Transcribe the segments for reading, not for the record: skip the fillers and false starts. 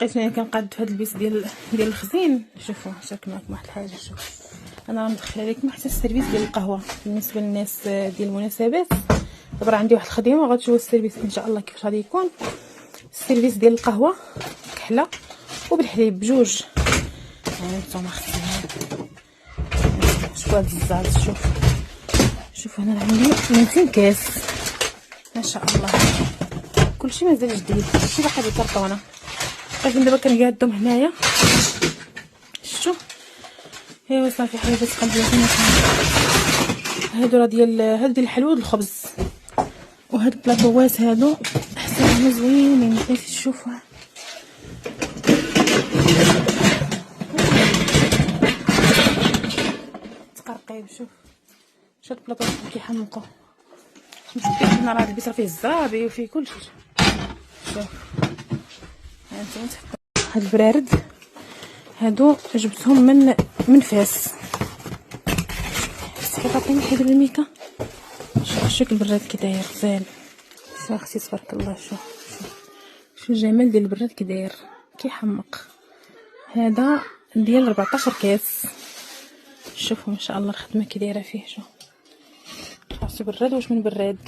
بقيت انا كنقاد في هذا البيس ديال الخزين. شوفوا شارك معكم واحد الحاجه. شوف انا غندخل عليكم حتى السيرفيس ديال القهوه بالنسبه للناس ديال المناسبات. دابا عندي واحد الخدمه وغتشوفوا السيرفيس ان شاء الله كيفاش غادي يكون. السيرفيس ديال القهوه كحله وبالحليب بجوج. هانتوما خدامين. شوفوا هاد الزاز. شوفوا هنا عندي 200 كاس ما شاء الله. كلشي مازال جديد، كلشي باقي بالكرطونه. بقيت دابا كنقادهم هنايا. شفتوا؟ ايوا صافي حبيبات قلبي. هادو راه ديال الحلوى الخبز. وهاد البلاطوات هادو حتى هما زوينين. بغيتي تشوفوا تقرقيب. شوف البلاطوات كيحمقوا. مش بينا راه البيت راه فيه الزرابي وفيه كلشي. شوف هانتوما هاد البرارد هادو جبتهم من فاس. صافي عطيني حيد الميكا. شوف الشكل البراد كي داير غزال. شوف اختي تبارك الله. شوف الجمال ديال البراد كي داير كيحمق. هذا ديال 14 كاس. شوفوا ما شاء الله الخدمه كي دايره فيه. شوف خاصو براد واش من براد.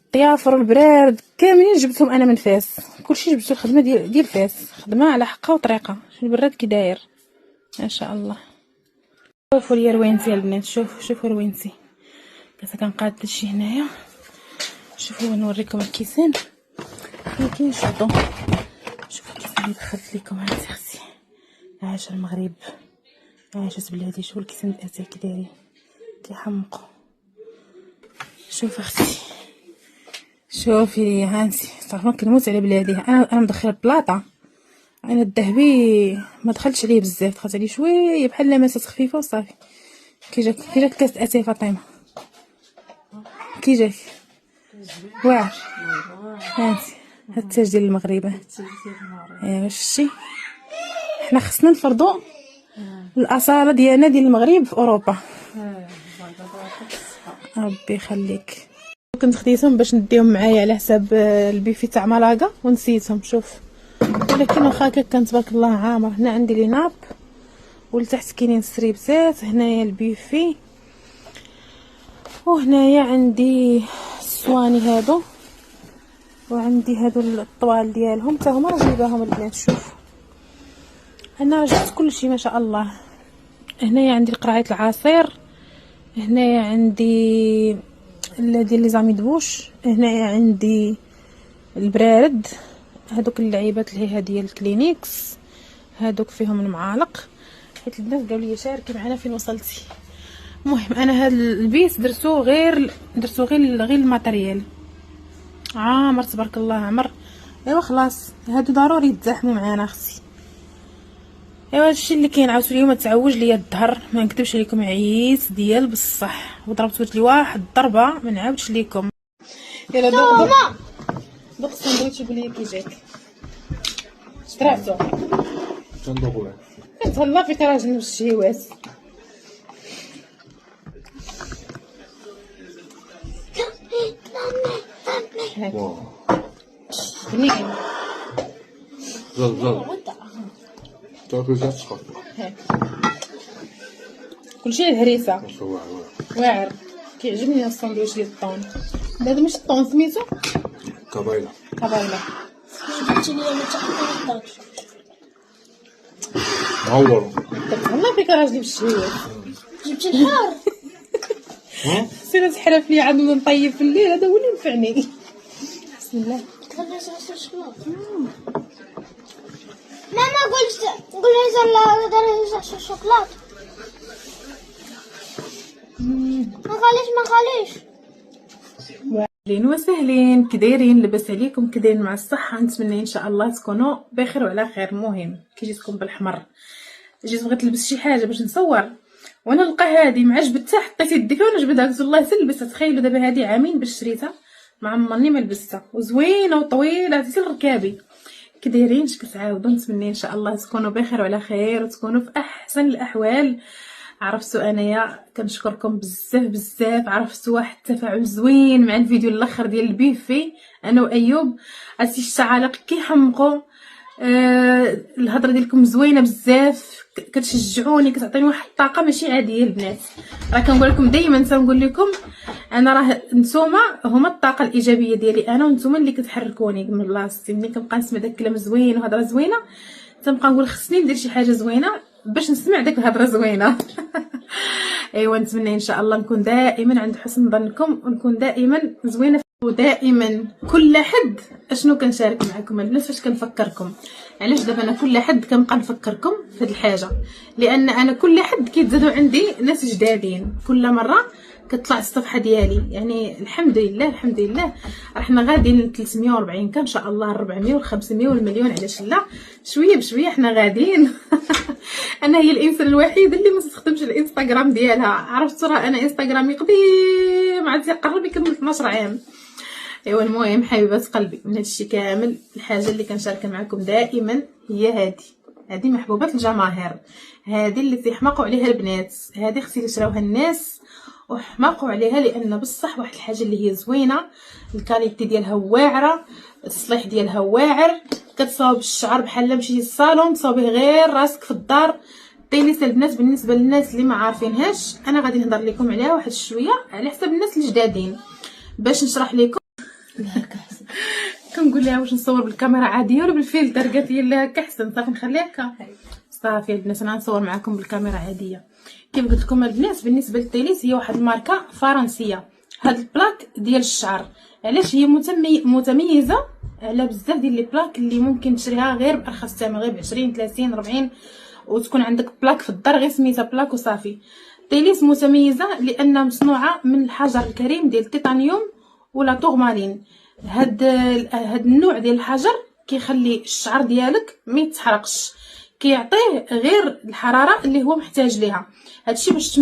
الطيافر والبراد كاملين جبتهم انا من فاس. كلشي جبتو الخدمه ديال فاس. خدمه على حقها وطريقه. شوف البراد كي داير ما شاء الله. شوفوا لي روينتي البنات. شوفوا روينتي كنت كنقاد هادشي هنايا. شوفوا نوريكم الكيسان اللي كينشطوا. شوفوا الكيسان اللي دخلت لكم. هانتي اختي عاش المغرب عاشت بلادي. شوفوا الكيسان الاتاي كي دايرين كيحمقوا. شوف اختي شوفي هانتي صافي كنموت على بلادي. انا مدخله بلاطه. انا الذهبي ما دخلتش عليه بزاف، دخلت عليه شويه بحال لمسات خفيفه وصافي. كي جاك كاس اتاي فاطمه كي جاك واعر. هانتي هاد التاج ديال المغرب. ايوا شتي حنا خصنا نفرضوا الاصاله ديالنا ديال المغرب في اوروبا. ربي يخليك. كنت خديتهم باش نديهم معايا على حساب البيفي تاع مالاغا ونسيتهم. شوف ولكن واخا هكا كان تبارك الله عامر. هنا عندي لي ناب ولتحت كاينين السريبسات. هنايا البيفي وهنايا عندي الصواني هادو وعندي هادو الطوال ديالهم حتى هما راه جايباهم البنات. شوف انا جبت كلشي ما شاء الله. هنايا عندي قرعه العصير. هنايا عندي ديال لي زامي دبوش. هنايا عندي البرارد. هادوك اللعيبات اللي هي ديال الكلينيكس هادوك فيهم المعالق. حيت البنات قالوا لي شاركي معنا فين وصلتي. المهم انا هاد البيت درتو غير الماتريال عامر تبارك الله عمر. ايوا خلاص هادو ضروري يتزاحموا معانا اختي. ايوا هادشي اللي كاين. عاوتاني اليوم تعوج ليا الظهر ما نكذبش عليكم. عييت ديال بصح وضربت لي واحد الضربه ما نعاودش ليكم. يلا دوق الساندويتش وقول لي كي جاك. شطراتو تندوقوا كتهلا فيك راجل بالشهيوات. واو بنين زاد تاكل زاد تخاف. كلشي الهريسه واعر واعر. كيعجبني الساندويتش ديال الطون. هذا ماشي الطون سميتو كبايله. جبتي لي ما تحطش. معور كتهلا فيك راجلي بالشهيوات. جبتي الحار. سير تحرف لي عاد نطيب في الليل. هذا هو اللي ينفعني. بسم الله. خلينا نسرح الشوكولاته. ماما قول لي دار الشوكولاته. ما خاليش. اهلين وسهلين كي دايرين؟ لاباس عليكم؟ كي دايرين مع الصحه؟ نتمنى ان شاء الله تكونوا بخير وعلى خير. المهم كي جيتكم بالحمر جيت بغيت نلبس شي حاجه باش نصور وانا نلقى هذه ما عجبتها. حطيت يدي فيها ونجبدها قلت والله سلبسها. تخيلوا دابا هذه عامين باش شريتها ما عمرني ما لبستها وزوينه وطويله حتى لركابي. كي دايرين؟ اش كتعاودوا؟ نتمنى ان شاء الله تكونوا بخير وعلى خير وتكونوا في احسن الاحوال. عرفتوا انايا كنشكركم بزاف بزاف. عرفتوا واحد التفاعل زوين مع الفيديو الاخر ديال البيفي انا وايوب. عرفتي التعاليق كيحمقوا. الهضره ديالكم زوينه بزاف، كتشجعوني، كتعطيني واحد الطاقه ماشي عاديه. البنات راه كنقول لكم دائما، تنقول لكم انا راه نتوما هما الطاقه الايجابيه ديالي انا، وانتوما اللي كتحركوني من بلاصتي. ملي كنبقى نسمع داك الكلام زوين وهضره زوينه تنبقى نقول خصني ندير شي حاجه زوينه باش نسمع داك الهضره زوينه. ايوا نتمنى ان شاء الله نكون دائما عند حسن ظنكم، ونكون دائما زوينه، ودائما كل حد اشنو كنشارك معكم الناس فاش كنفكركم. علاش دابا انا كل حد كنبقى نفكركم في هذه الحاجه؟ لان انا كل حد كيتزادوا عندي ناس جدادين، كل مره كتطلع الصفحه ديالي. يعني الحمد لله الحمد لله رحنا غاديين ل 340 كان ان شاء الله 400 و 500 والمليون. علاش لا؟ شويه بشويه حنا غاديين. انا هي الانسان الوحيد اللي ما تستخدمش الانستغرام ديالها. عرفت راه انا انستغرامي قديم، عاد يقرب يكمل 12 عام. ايوا المهم حبيبات قلبي، من هادشي كامل الحاجه اللي كنشاركها معكم دائما هي هذه محبوبات الجماهير، هذه اللي تيحماقوا عليها البنات، هذه خصي يشراوها الناس وحماقوا عليها، لان بصح واحد الحاجه اللي هي زوينه، الكاليتي ديالها واعره، التصليح ديالها واعر، كتصاوب الشعر بحال مشيتي للصالون تصاوبيه غير راسك في الدار. طيليس البنات بالنسبه للناس اللي ما عارفينهاش انا غادي نهضر لكم عليها واحد شويه على حسب الناس الجدادين باش نشرح لكم. كنقول لها واش نصور بالكاميرا عاديه ولا بالفلتر؟ قالت لي لا هكا احسن. صافي نخليها هكا. صافي البنات انا نصور معكم بالكاميرا عاديه. كيف قلت لكم البنات بالنسبه للتيليس هي واحد الماركه فرنسيه. هاد البلاك ديال الشعر علاش هي متميزه على بزاف ديال لي بلاك اللي ممكن تشريها غير بارخص ثمن، غير ب 20 30 40 وتكون عندك بلاك في الدار غير سميتها بلاك وصافي. تيليس متميزه لانها مصنوعه من الحجر الكريم ديال التيتانيوم ولا تورمالين. هاد النوع ديال الحجر كيخلي الشعر ديالك ما يتحرقش، كيعطيه غير الحراره اللي هو محتاج ليها. هادشي باش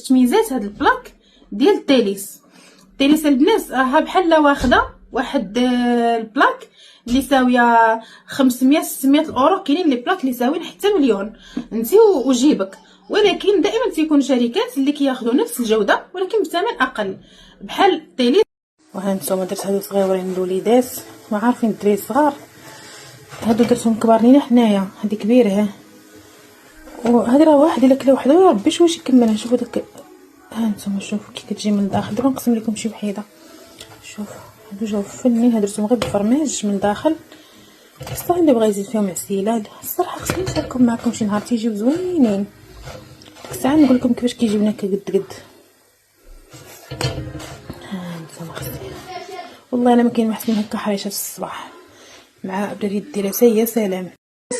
تميزات هاد البلاك ديال التيليس. التيليس البنات راها بحال واخده واحد البلاك اللي ساويه 500 600 الاورو. كاينين لي بلاك اللي ساويين حتى مليون انت وجيبك، ولكن دائما تيكون شركات اللي كياخذوا نفس الجوده ولكن بثمن اقل بحال التيليس. وها نتوما درت هادو صغيورين الوليدات، ما عارفين الدراري الصغار، هادو درتهم كبار لينا حنايا. هادي كبيره ها، وهادي راه واحد الا كلا وحده يا ربي واش يكملها. شوفوا داك، ها نتوما شوفوا كي كتجي من الداخل. دابا نقسم لكم شي وحيده. شوف هادو جاو فنين، هادو درتهم غير بالفرماج من الداخل. بصح اللي بغا يزيد فيهم عسيله الصراحه خصني نشاركهم معكم شي نهار تيجيو زوينين. ديك الساعه نقول لكم كيفاش كيجيونا هكا قد والله انا ما كاين واحد من هكا حريشه في الصباح مع بلاتي الدراسه. يا سلام،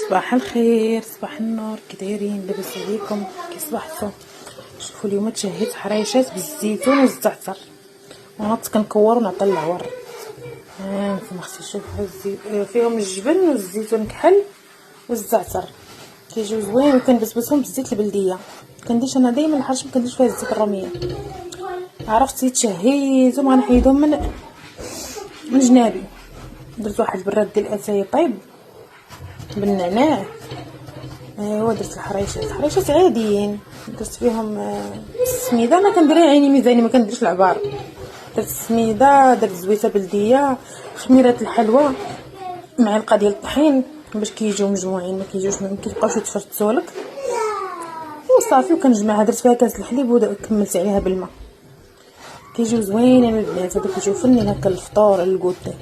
صباح الخير، صباح النور، كي دايرين؟ لاباس عليكم؟ كي صباحتو؟ شوفوا اليوم تشهيت حريشات بالزيتون والزعتر ونط كنكور ونعطي العور. نتوما اختي شوفوا فيهم الجبن والزيتون كحل والزعتر كيجيو زوين، وكنبسبسهم بالزيت البلديه. كنديرش انا دائما الحرش ما كنديرش فيها الزيت الروميه. عرفتي تشهيتهم غنحيدهم من جنابي. درت واحد البراد ديال اتاي طيب بالنعناع. ايوا درت الحريشات عاديين، درت فيهم السميده. انا كنديرها عيني ميزاني، ما كنديرش العبار. درت السميده، درت زويته بلديه، خميره الحلوى، معلقه ديال الطحين باش كيجيو مجموعين، ما كيبقاوش يتفرتوا لك وصافي. وكنجمعها، درت فيها كاس الحليب وكملت عليها بالماء. كيجيو زوينين البنات، هادو كيجيو فنين هكا للفطور الكوتي.